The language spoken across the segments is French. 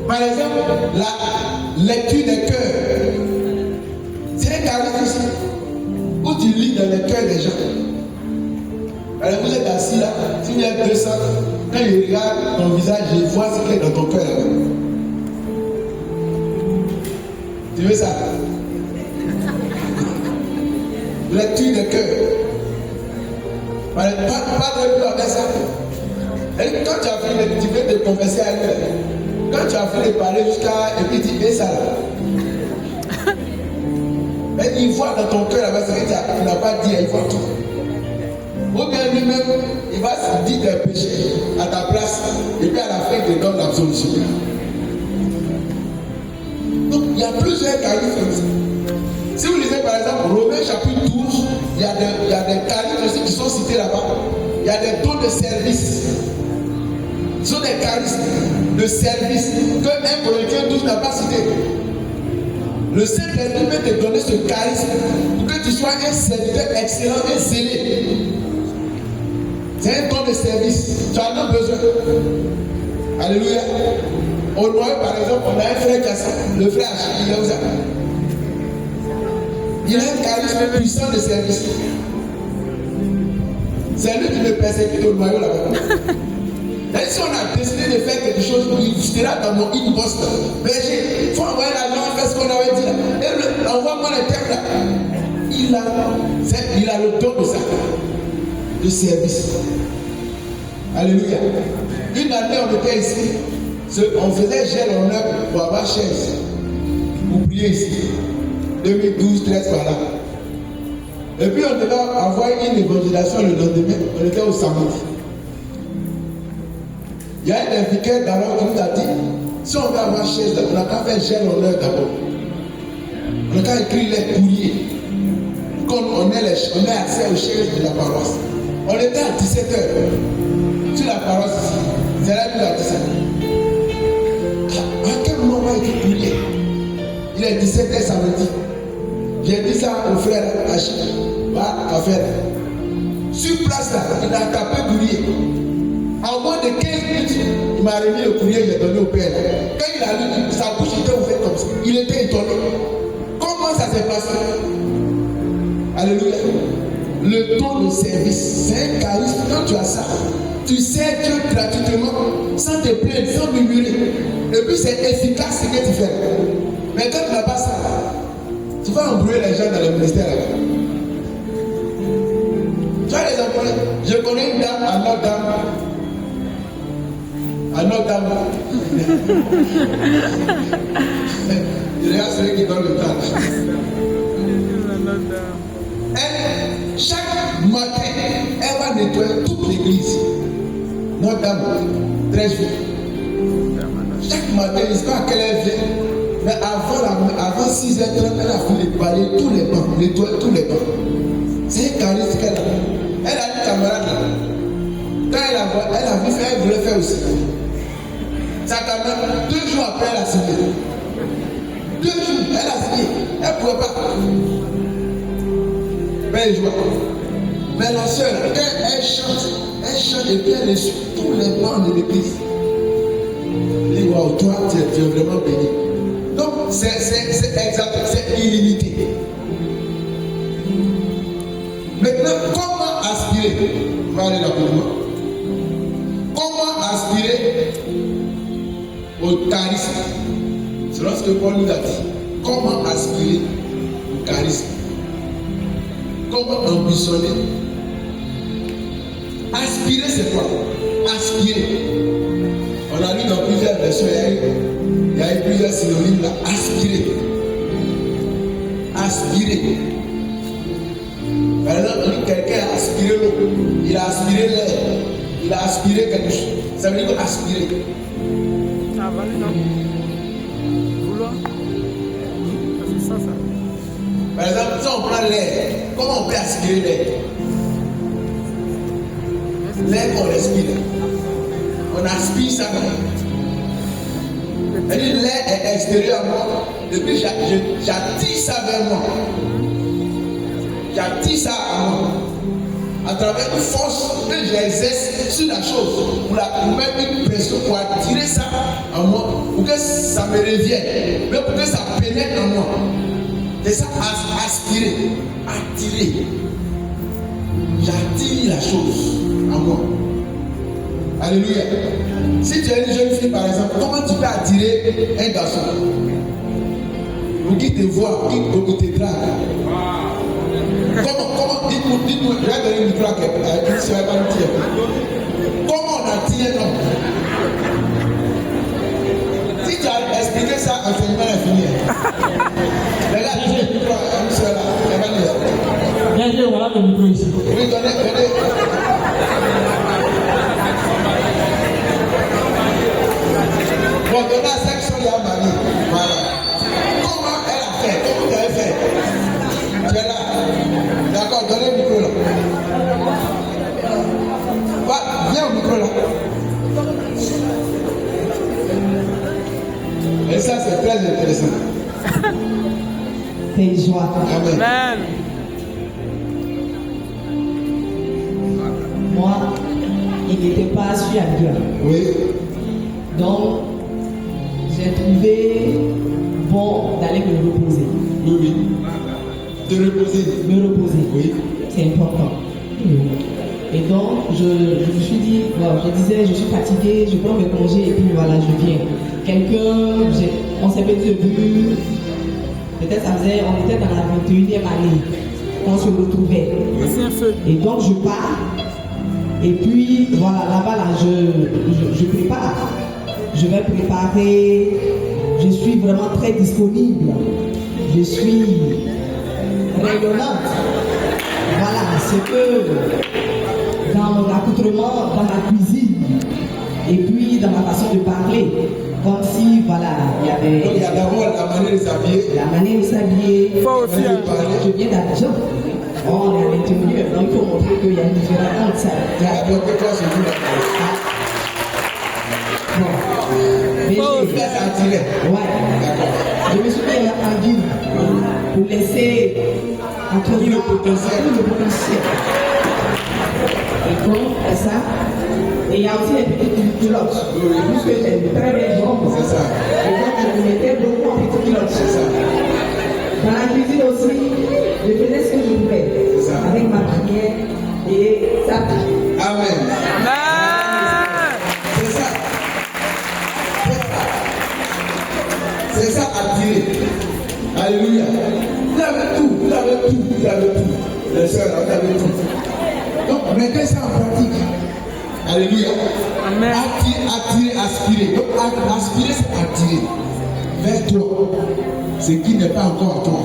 Par exemple, la lecture des cœurs. C'est un charisme aussi. Où tu lis dans les cœurs des gens. Alors vous êtes assis là, si vous êtes 200, quand je regarde ton visage, je vois ce qui est dans ton cœur là. Tu veux ça? Lecture des cœurs. Pas de plus avec ça. Et quand tu as fini, tu veux te confesser à lui. Quand tu as fini de parler jusqu'à. Et puis tu fais ça là. Mais il voit dans ton cœur là-bas ce que tu n'as pas dit, il voit tout. Ou bien lui-même, il va se dire des péchés à ta place. Et puis à la fin, il te donne l'absolution. Donc il y a plusieurs charismes. Si vous lisez par exemple Romains chapitre 12, il y a des charismes aussi qui sont cités là-bas. Il y a des dons de service. Ce sont des charismes de service que 1 Corinthiens 12 n'a pas cité. Le Saint-Esprit peut te donner ce charisme pour que tu sois un serviteur excellent et zélé. C'est un don de service. Tu en as besoin. Alléluia. Au Noël, par exemple, on a un frère qui a ça. Le frère Achille, il a ça. Il a un charisme puissant de service. C'est lui qui me persécute au noyau là-bas. Et si on a décidé de faire quelque chose, il sera dans mon inbox. Berger, il faut envoyer l'argent, faire ce qu'on avait dit là. Et envoie-moi les termes là. Il a le don de ça. De service. Alléluia. Une année, on était ici. On faisait gel en œuvre pour avoir chaise. Pour prier ici. 2012, 13 par là. Et puis on devait avoir une évangélisation le lendemain. On était au samedi. Il y a un vicaire d'alors qui nous a dit, si on veut avoir chaise, on n'a qu'à faire gel en œuvre d'abord. On n'a qu'à écrire les courriers. Comme on ait accès aux chaises de la paroisse. On était à 17h sur la paroisse ici. C'est là qu'il a dit ça. À quel moment on va écrire courrier? Il est 17h samedi. J'ai dit ça au frère Achille. Va à faire. Sur place là, il a tapé courrier. En moins de 15 minutes, il m'a remis le courrier, il l'a donné au père. Quand il a lu, sa bouche était ouverte comme ça. Il était étonné. Comment ça s'est passé? Alléluia. Le don de service, c'est un charisme. Quand tu as ça, tu sers Dieu gratuitement, sans te plaindre, sans murmurer. Et puis c'est efficace ce que tu fais. Mais quand tu n'as pas ça, tu vas embrouiller les gens dans le ministère là-bas. Tu as les employés. Je connais une dame à Notre-Dame. À Notre-Dame. Je regarde celui qui donne le temps. Elle, chaque matin, elle va nettoyer toute l'église. Notre-Dame, très vite. Chaque matin, je ne sais pas à quelle heure elle vient. Mais avant 6h30, elle a fini de balayer tous les bancs, nettoyer tous les bancs. C'est un charisme qu'elle a. Elle a une camarade là. Quand elle voulait faire aussi. Sa camarade, 2 jours après, elle a signé. 2 jours, elle a signé. Elle ne pouvait pas. Mais je vois. Mais la soeur, quand elle chante et puis elle est sur tous les bancs de l'église. Elle dit, waouh, toi, tu es vraiment béni. Donc, c'est exact, c'est illimité. Maintenant, comment aspirer? On va aller là pour moi. Comment aspirer au charisme? C'est lorsque Paul nous a dit. Comment aspirer au charisme? Comment ambitionner? Aspirer, c'est quoi? Aspirer. On a lu dans plusieurs versions, il y a eu plusieurs synonymes là. Aspirer. Aspirer. Par exemple, quelqu'un a aspiré l'eau, il a aspiré l'air, il a aspiré quelque chose. Ça veut dire aspirer. Avaler, non? Vouloir? C'est ça. Par exemple, si on prend l'air, comment on peut aspirer l'air? L'air qu'on respire. On aspire ça quand même. L'air est extérieur à moi. Depuis j'attire ça vers moi. J'attire ça à moi. À travers une force que j'exerce sur la chose. Pour mettre une pression, pour attirer ça à moi. Pour que ça me revient. Mais pour que ça pénètre en moi. C'est ça, aspirer, attirer. J'attire la chose en moi. Alléluia. Si tu es une jeune fille par exemple, comment tu peux attirer un garçon? Ou qui te voit, qui te drague? Comment, dites-moi, je vais donner une micro à quelqu'un, si je vais pas le dire. Comment on attire un homme? Si tu as expliqué ça, enseignement est fini. Regarde, j'ai le micro à une soeur là, elle va dire. Viens, voilà le micro ici. Oui, donnez. Bon, donnez la section, il y a Marie. Voilà. Comment elle a fait? Comment tu as fait? Tu es là. D'accord, donnez le micro là. Viens au micro là. Et ça, c'est très intéressant. C'est une joie. Amen. Amen. Moi, il n'était pas sûr à Dieu. Oui. Donc, j'ai trouvé bon d'aller me reposer. Oui. Te reposer. Me reposer. Oui. C'est important. Et donc, je me suis dit, bon, je disais, je suis fatiguée, je prends mes congés et puis voilà, je viens. On s'est perdu de vue. Peut-être on était dans la 21e année qu'on se retrouvait. C'est un feu. Et donc je pars. Et puis voilà, là-bas, là, je prépare. Je vais préparer. Je suis vraiment très disponible. Je suis rayonnante. Voilà, c'est que dans mon accoutrement, dans ma cuisine, et puis dans ma façon de parler, comme si, voilà, il y avait... Donc il y a d'abord la manière de s'habiller. La manière de s'habiller. Faut aussi, hein. Je viens d'Abidjan. On est à l'intérieur, donc il faut montrer qu'il y a une différence entre ça. Il y a d'abord que toi, c'est vous là. Bon. Mais Faut je Tu laisses attirer. ouais. Je me suis mis en ville pour laisser Trouver le potentiel. le potentiel. Et donc, ça. Et il y a aussi les petites culottes. Puisque j'ai une très belle jambe. C'est ça. Et donc, je me mettais beaucoup en petites culottes. C'est ça. Dans la cuisine aussi, je faisais ce que je pouvais. C'est ça. Avec ma prière et ça. Amen. Amen. C'est ça. C'est ça, attirer. Alléluia. Vous avez tout, vous avez tout, vous avez tout. Les sœurs, vous avez tout. Donc, mettez ça en pratique. Alléluia. Amen. Attirer, aspirer. Donc, aspirer, c'est attirer vers toi ce qui n'est pas encore à toi.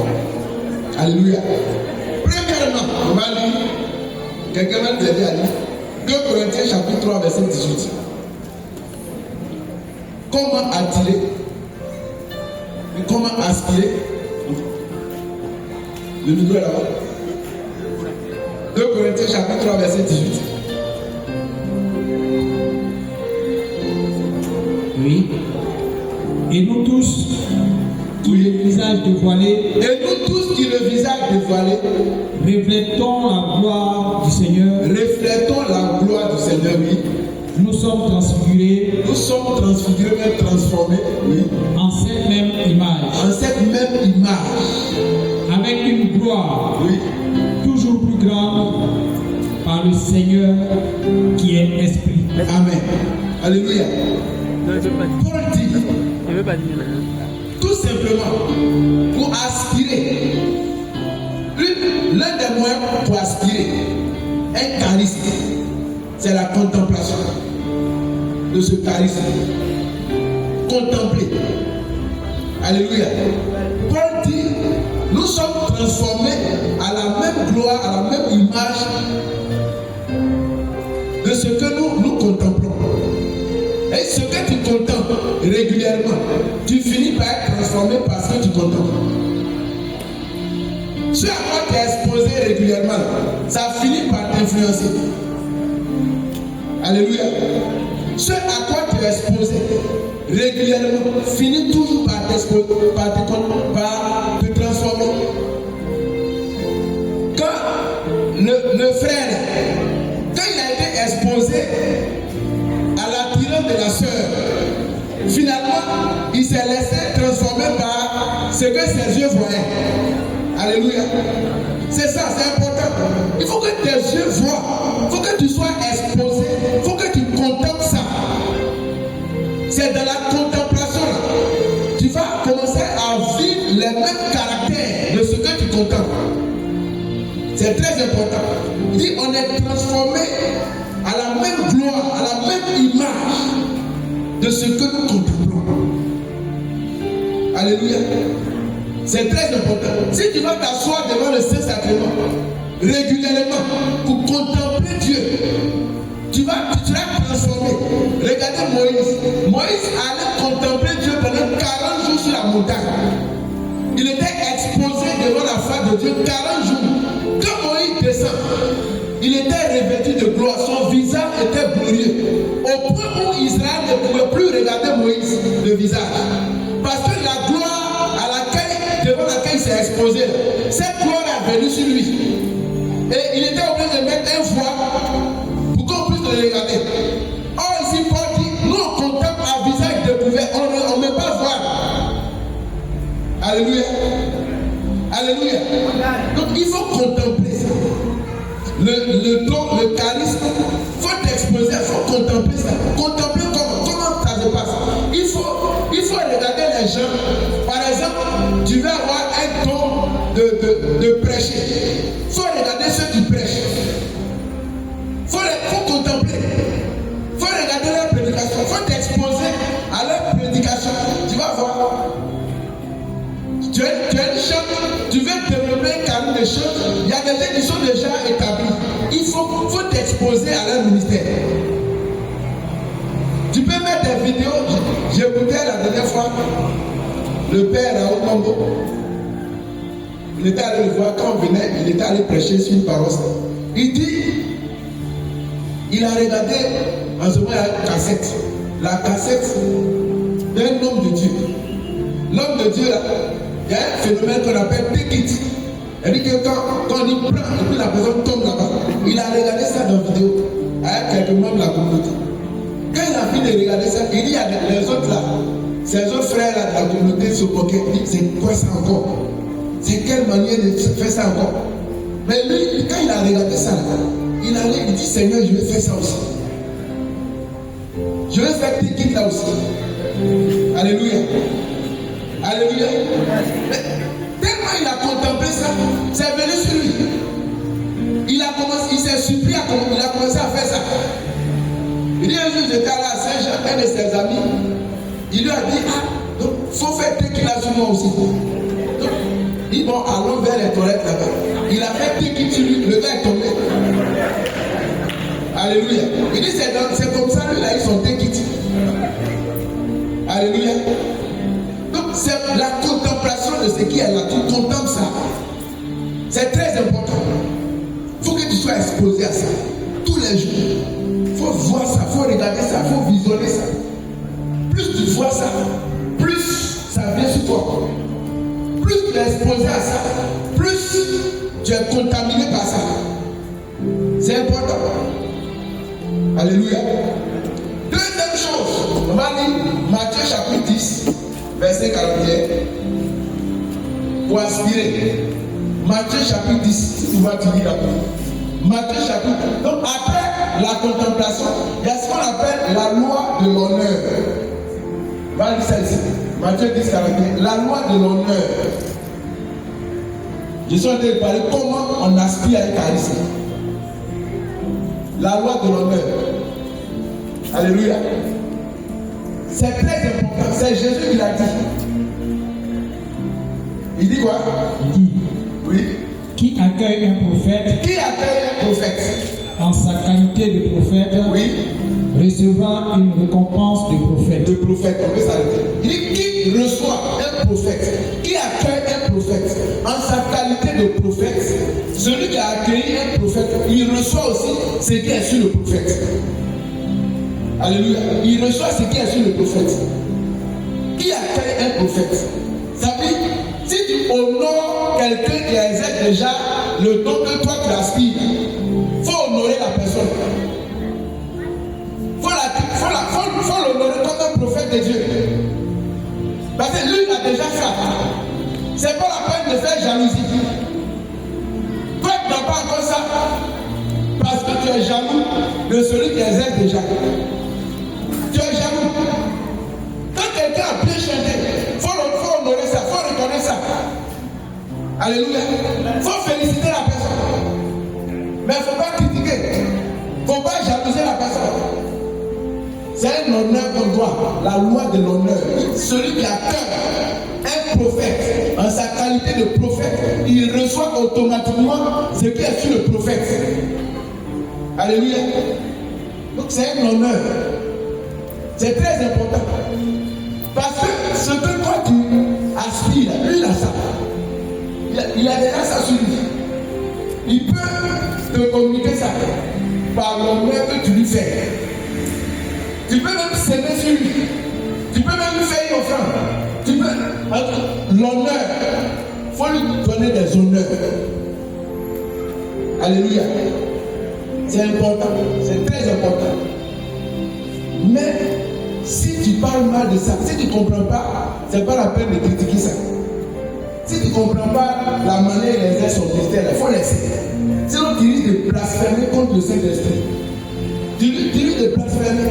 Alléluia. Premièrement, on va lire, quelqu'un va nous aider à lire 2 Corinthiens chapitre 3, verset 18. Comment attirer et comment aspirer? Le micro est là-bas. 2 Corinthiens chapitre 3, verset 18. Oui. Et nous tous, qui le visage dévoilé, Et nous tous qui le visage dévoilé, reflétons la gloire du Seigneur, reflétons la gloire du Seigneur, oui. nous sommes transfigurés Nous sommes transfigurés, même transformés, oui, en cette même image, en cette même image, avec une gloire oui. toujours plus grande par le Seigneur qui est Esprit. Amen. Alléluia. Non, je veux pas dire. Paul dit, Je veux pas dire. tout simplement, pour aspirer, l'un des moyens pour aspirer, un charisme, c'est la contemplation de ce charisme. Contempler. Alléluia. Paul dit, nous sommes transformés à la même gloire, à la même image de ce que nous contemplons. Et ce que tu contemples régulièrement, tu finis par être transformé parce que tu contemples. Ce à quoi tu es exposé régulièrement, ça finit par t'influencer. Alléluia. Ce à quoi tu es exposé régulièrement finit toujours par t'exposer, par te transformer. Quand le frère, quand il a été exposé à l'attirance de la sœur, finalement, il s'est laissé transformer par ce que ses yeux voyaient. Alléluia. C'est ça, c'est important. Il faut que tes yeux voient. Il faut que tu sois exposé. Il faut que tu contemples ça. C'est dans la contemplation là. Tu vas commencer à vivre les mêmes caractères de ce que tu contemples. C'est très important. Il dit on est transformé à la même gloire, à la même image de ce que nous contemplons. Alléluia. C'est très important. Si tu vas t'asseoir devant le Saint-Sacrement régulièrement pour contempler Dieu, tu seras transformé. Regardez Moïse. Moïse allait contempler Dieu pendant 40 jours sur la montagne. Il était exposé devant la face de Dieu 40 jours. Quand Moïse descend, il était revêtu de gloire. Son visage était glorieux. Au point où Israël ne pouvait plus regarder Moïse le visage. Parce que la gloire devant laquelle il s'est exposé, cette gloire est venue sur lui. Et il était obligé de mettre un voile pour qu'on puisse le regarder. Or ici, Paul dit, nous on contemple à visage découvert, on ne met pas voile. Alléluia. Alléluia. Donc il faut contempler ça. Le don, le charisme, il faut t'exposer, il faut contempler ça. Contempler comment ça se passe. Il faut regarder les gens. Par exemple, tu vas avoir un don de prêcher. Il faut regarder ceux qui prêchent. Il faut contempler. Il faut regarder leur prédication. Il faut t'exposer à leur prédication. Tu vas voir. Tu es une chante, tu veux développer un carnet de chante, il y a des gens qui sont déjà établis. Il faut t'exposer à leur ministère. Tu peux mettre des vidéos. J'écoutais la dernière fois le père Raoul Mambo. Il était allé le voir quand on venait, il était allé prêcher sur une paroisse. Il dit, il a regardé en ce moment la cassette d'un homme de Dieu. L'homme de Dieu là, il y a un phénomène qu'on appelle take it. C'est-à-dire que quand on y prend et puis la personne tombe là-bas, il a regardé ça dans la vidéo avec quelques membres de la communauté. Quand il a fini de regarder ça, il dit il y a les autres là, ces autres frères là de la communauté se moquaient. Il dit c'est quoi ça encore? C'est quelle manière de faire ça encore? Mais lui, quand il a regardé ça, il dit Seigneur, je vais faire ça aussi. Je vais faire take it là aussi. Alléluia. Alléluia. Mais tellement il a contemplé ça, c'est venu sur lui. Il s'est surpris, il a commencé à faire ça. Il dit un jour, j'étais allé à Saint-Jean, un de ses amis. Il lui a dit, donc, il faut faire tequila sur moi aussi. Donc, il dit, bon, allons vers les toilettes là-bas. Il a fait tequila sur lui, le gars est tombé. Alléluia. Il dit, c'est comme ça, lui, il a eu son tequila. Alléluia. Donc, c'est la contemplation de ce qui est là. Tu contemples ça. C'est très important. Il faut que tu sois exposé à ça. Tous les jours. Il faut voir ça, il faut regarder ça, il faut visionner ça. Plus tu vois ça, plus ça vient sur toi. Plus tu es exposé à ça, plus tu es contaminé par ça. C'est important. Alléluia. Deuxième chose, on va lire Matthieu chapitre 10, verset 41. Pour aspirer. Matthieu chapitre 10, si tu vas te lire là. Matthieu chapitre. Donc après la contemplation, il y a ce qu'on appelle la loi de l'honneur. On va lire ça ici. Matthieu 10, 41. La loi de l'honneur. Je suis en train de parler comment on aspire à l'Eucharistie. La loi de l'honneur. Alléluia. C'est très important. C'est Jésus qui l'a dit. Il dit quoi? Il dit, oui. Qui accueille un prophète? Qui accueille un prophète? En sa qualité de prophète, oui. Recevant une récompense de prophète. De prophète, on peut s'arrêter. Il dit qui reçoit un prophète? Qui accueille un prophète? En sa qualité de prophète, celui qui a accueilli un prophète, il reçoit aussi ce qui est sur le prophète. Alléluia. Il reçoit ce qui est sur le prophète. Qui accueille un prophète? Ça veut dire, si tu honores quelqu'un qui exerce déjà le don que toi tu aspires, il faut honorer la personne. Il faut l'honorer comme un prophète de Dieu. a déjà ça. C'est pas la peine de faire jalousie. Toi, tu n'as pas encore ça parce que tu es jaloux de celui qui exerce déjà. Tu es jaloux. Quand quelqu'un a bien chanté, il faut honorer ça, il faut reconnaître ça. Alléluia. Il faut féliciter la personne. Mais il ne faut pas critiquer. Il ne faut pas jalouser la personne. C'est un honneur qu'on doit, la loi de l'honneur. Celui qui a cœur, un prophète, en sa qualité de prophète, il reçoit automatiquement ce qui est sur le prophète. Alléluia. Donc c'est un honneur. C'est très important. Parce que ce que toi tu aspires, lui il a ça. Il a déjà ça sur lui. Il peut te communiquer ça par l'honneur que tu lui fais. Tu peux même s'aimer sur lui. Tu peux même lui faire une offrande. Tu peux. L'honneur. Il faut lui donner des honneurs. Alléluia. C'est important. C'est très important. Mais si tu parles mal de ça, si tu ne comprends pas, ce n'est pas la peine de critiquer ça. Si tu ne comprends pas la manière dont il exerce son ministère, il faut laisser. Sinon, tu risques de blasphémer contre le Saint-Esprit. Tu risques de blasphémer.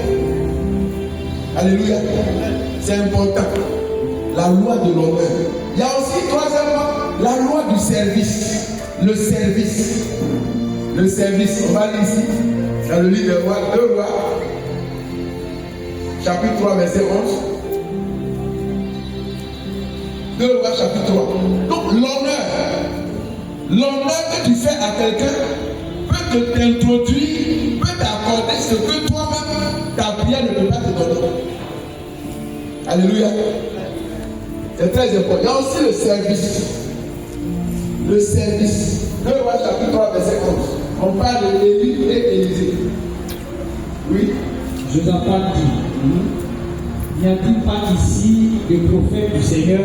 Alléluia. C'est important. La loi de l'honneur. Il y a aussi, troisièmement, la loi du service. Le service. Le service. On va lire ici, dans le livre de Rois, 2 Rois, chapitre 3, verset 11. 2 Rois, chapitre 3. Donc, l'honneur que tu fais à quelqu'un peut t'introduire, peut t'accorder ce que toi-même, ta prière ne peut pas te donner. Alléluia. C'est très important. Il y a aussi le service. Le service. 2 Rois, chapitre 3, verset 11. On parle d'Élie et Élisée. Oui. Josaphat dit, n'y a-t-il pas ici des prophètes du Seigneur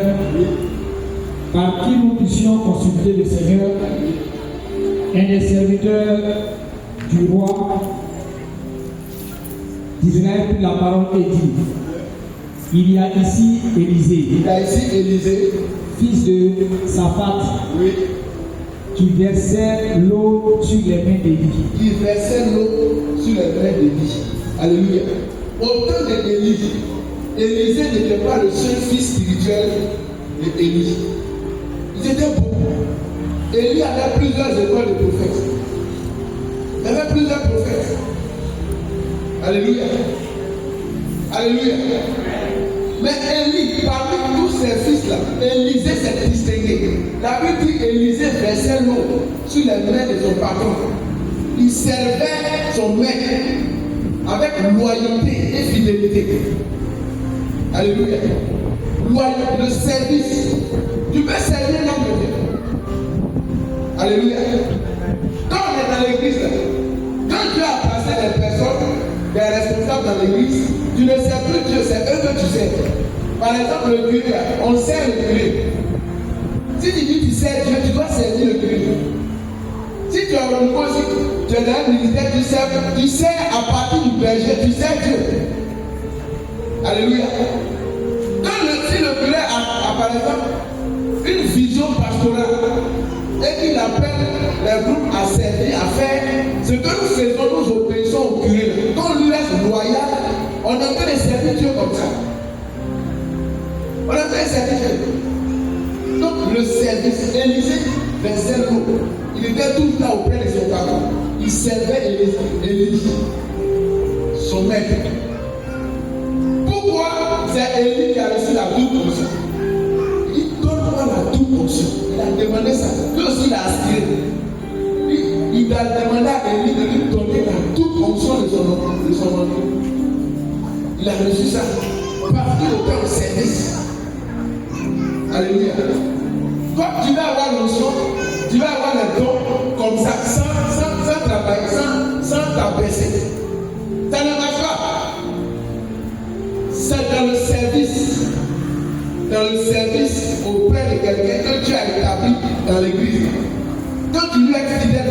par qui nous puissions consulter le Seigneur? Un des serviteurs du roi d'Israël prit la parole et dit, il y a ici Élisée, fils de Saphat, Oui. qui versait l'eau sur les mains d'Élie. Il versait l'eau sur les mains d'Élie. Alléluia. Au temps d'Élie, Élisée n'était pas le seul fils spirituel d'Élie. Ils étaient beaucoup. Élie avait plusieurs écoles de prophètes. Il y avait plusieurs prophètes. Alléluia. Alléluia. Mais Élie, parmi tous ces fils-là, Élisée s'est distingué. La Bible dit qu'Élisée versait l'eau sur les mains de son patron. Il servait son maître avec loyauté et fidélité. Alléluia. Loyauté, le service. Tu peux servir l'homme de Dieu. Alléluia. Quand on est dans l'église, quand Dieu a placé des personnes, des responsables dans l'église, tu ne sers plus Dieu, c'est eux que tu sers. Par exemple, le curé, on sert le curé. Si tu dis que tu sers Dieu, tu dois servir le curé. Si tu es au niveau, si tu es dans un ministère, tu sers à partir du berger, tu sers Dieu. Alléluia. Si le curé a par exemple une vision pastorale et qu'il appelle les groupes à servir, à faire ce que nous faisons, nous obéissons au curé. Quand on lui reste loyal, on est en train de servir Dieu comme ça. On est en train de servir Dieu. Donc le service, Élisée versait l'eau. Il était tout le temps auprès de son patron. Il servait Élie, son maître. Pourquoi c'est Élie qui a reçu la double onction? Il donne-moi la double onction. Il a demandé ça. Lui aussi il a aspiré. Il a demandé à Élie de lui donner la double onction de son nom. Il a reçu ça parce qu'il était au service. Alléluia. Quand tu vas avoir l'onction, tu vas avoir les dons comme ça, sans travailler, sans t'abaisser. Ça ne marche pas. C'est dans le service. Dans le service auprès de quelqu'un que tu as établi dans l'église. Quand tu lui es fidèle,